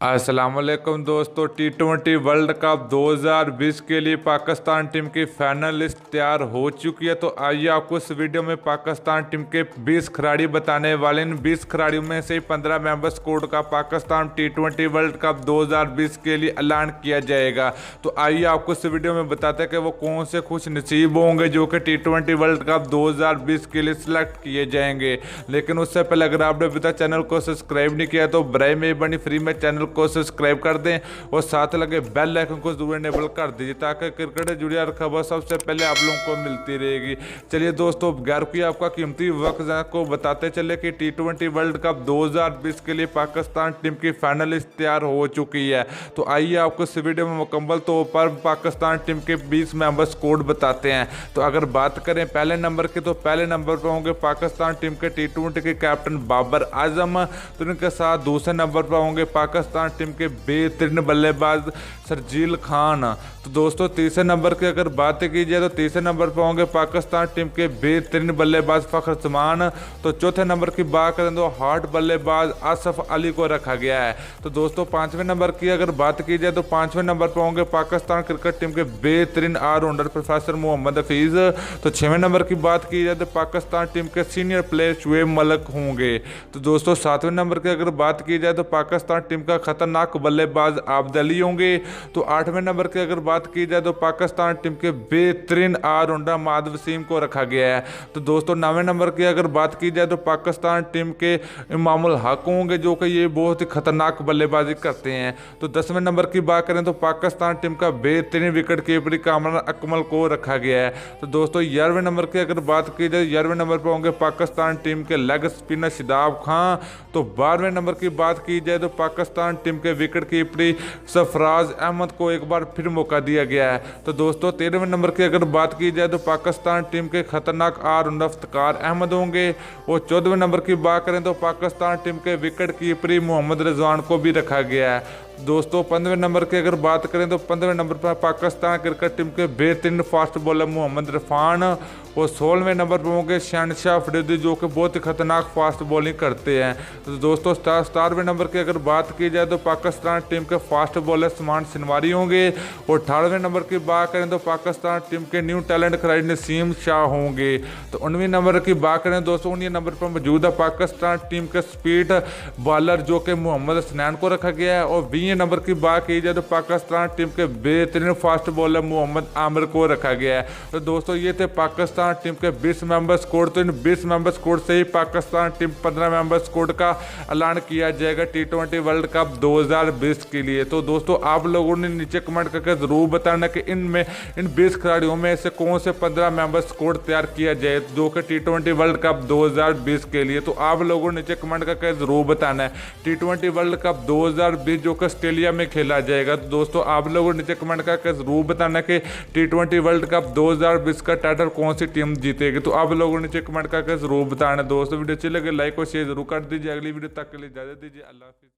अस्सलामुअलैकुम दोस्तों, T20 world cup 2020 के लिए पाकिस्तान टीम की फाइनल लिस्ट तैयार हो चुकी है। तो आइए आपको इस वीडियो में पाकिस्तान टीम के 20 खिलाड़ी बताने वाले। इन 20 खिलाड़ियों में से 15 मेंबर स्क्वाड का पाकिस्तान T20 वर्ल्ड कप 2020 के लिए ऐलान किया जाएगा। तो आइए आपको इस वीडियो में बताते हैं कि वो कौन से खुश नसीब होंगे जो कि T20 वर्ल्ड कप 2020 के लिए सिलेक्ट किए जाएंगे। लेकिन उससे पहले अगर आपने अभी तक चैनल को सब्सक्राइब नहीं किया तो बराए मेहरबानी फ्री में चैनल को सब्सक्राइब कर दें और साथ लगे बेल आइकन को जरूर इनेबल कर दीजिए ताकि क्रिकेट से जुड़ी हर खबर सबसे पहले आप लोगों को मिलती रहेगी। चलिए दोस्तों, गैर की आपका कीमती वक्त को बताते चले कि T20 वर्ल्ड कप 2020 के लिए पाकिस्तान टीम की फाइनल लिस्ट तैयार हो चुकी है। तो आइए आपको इस वीडियो में मुकम्मल तौर पर पाकिस्तान टीम के 20 मेंबर स्क्वाड बताते हैं। तो अगर बात करें पहले नंबर की, तो पहले नंबर पर होंगे पाकिस्तान टीम के T20 के कैप्टन बाबर आजम। तो इनके साथ दूसरे नंबर पर होंगे पाकिस्तान टीम के बेहतरीन बल्लेबाज शर्जील खान। तो दोस्तों तीसरे नंबर की अगर बात की जाए तो तीसरे नंबर पर होंगे पाकिस्तान टीम के बेहतरीन बल्लेबाज फखर जमान। तो चौथे नंबर की बात करें तो हार्ड बल्लेबाज आसफ अली को रखा गया है। तो दोस्तों पांचवें नंबर की अगर बात की जाए तो पांचवें नंबर पर होंगे पाकिस्तान क्रिकेट टीम के बेहतरीन ऑलराउंडर प्रोफेसर मोहम्मद हफीज। तो छवें नंबर की बात की जाए तो पाकिस्तान टीम के सीनियर प्लेयर शुएब मलिक होंगे। तो दोस्तों सातवें नंबर की अगर बात की जाए तो पाकिस्तान टीम का खतरनाक बल्लेबाज आबिद अली होंगे। तो आठवें नंबर की अगर बात की जाए तो पाकिस्तान टीम के बेहतरीन ऑलराउंडर माद वसीम को रखा गया है। तो दोस्तों नौवें नंबर की अगर बात की जाए तो पाकिस्तान टीम के इमामुल हक होंगे जो कि ये बहुत ही खतरनाक बल्लेबाजी करते हैं। तो 10वें नंबर की बात करें तो पाकिस्तान टीम का बेहतरीन विकेट कीपर कामरान अकमल को रखा गया है। तो दोस्तों 11वें नंबर की अगर बात की जाए 11वें नंबर पर होंगे पाकिस्तान टीम के लेग स्पिनर शादाब खान। तो 12वें नंबर की बात की जाए तो पाकिस्तान टीम के विकेट कीपरी सरफराज अहमद को एक बार फिर मौका दिया गया है। तो दोस्तों 13वें नंबर की अगर बात की जाए तो पाकिस्तान टीम के खतरनाक ऑलराउंडर इफ्तिकार अहमद होंगे। और 14वें नंबर की बात करें तो पाकिस्तान टीम के विकेट कीपरी मोहम्मद रिजवान को भी रखा गया है। दोस्तों 15वें नंबर की अगर बात करें तो 15वें नंबर पर पाकिस्तान क्रिकेट टीम के बेहतरीन फास्ट बॉलर मोहम्मद इरफान। और 16वें नंबर पर होंगे शहनशाह अफरीदी जो कि बहुत ही खतरनाक फास्ट बॉलिंग करते हैं। तो दोस्तों 17वें नंबर की अगर बात की जाए तो पाकिस्तान टीम के फास्ट बॉलर समान सिनवारी होंगे। और 18वें नंबर की बात करें तो पाकिस्तान टीम के न्यू टैलेंट खिलाड़ी नसीम शाह होंगे। तो 19वें नंबर की बात करें दोस्तों 19 नंबर पर मौजूद है पाकिस्तान टीम के स्पीड बॉलर जो कि मोहम्मद हसनैन को रखा गया है। और 20वें नंबर की बात की जाए तो पाकिस्तान टीम के बेहतरीन फास्ट बॉलर मोहम्मद आमिर को रखा गया है। तो दोस्तों ये थे पाकिस्तान टीम के 20 मेंबर स्क्वाड। तो इन 20 मेंबर स्क्वाड से ही पाकिस्तान टीम 15 मेंबर स्क्वाड का ऐलान किया जाएगा T20 वर्ल्ड कप 2020 के लिए। तो दोस्तों आप लोगों ने नीचे कमेंट करके जरूर बताना कि इन 20 खिलाड़ियों में से कौन से 15 मेंबर स्क्वाड तैयार किया जाए जो कि T20 वर्ल्ड कप 2020 के लिए। तो आप लोगों ने नीचे कमेंट करके जरूर बताना है T20 वर्ल्ड कप 2020 जो कि ऑस्ट्रेलिया में खेला जाएगा। तो दोस्तों आप लोगों ने नीचे कमेंट करके जरूर बताना कि T20 वर्ल्ड कप 2020 का टाइटल कौन सी टीम जीतेगी। तो आप लोगों ने नीचे कमेंट करके जरूर बताना। दोस्तों वीडियो अच्छी लगे लाइक और शेयर जरूर कर दीजिए। अगली वीडियो तक के लिए इजाजत दीजिए। अल्लाह हाफिज़।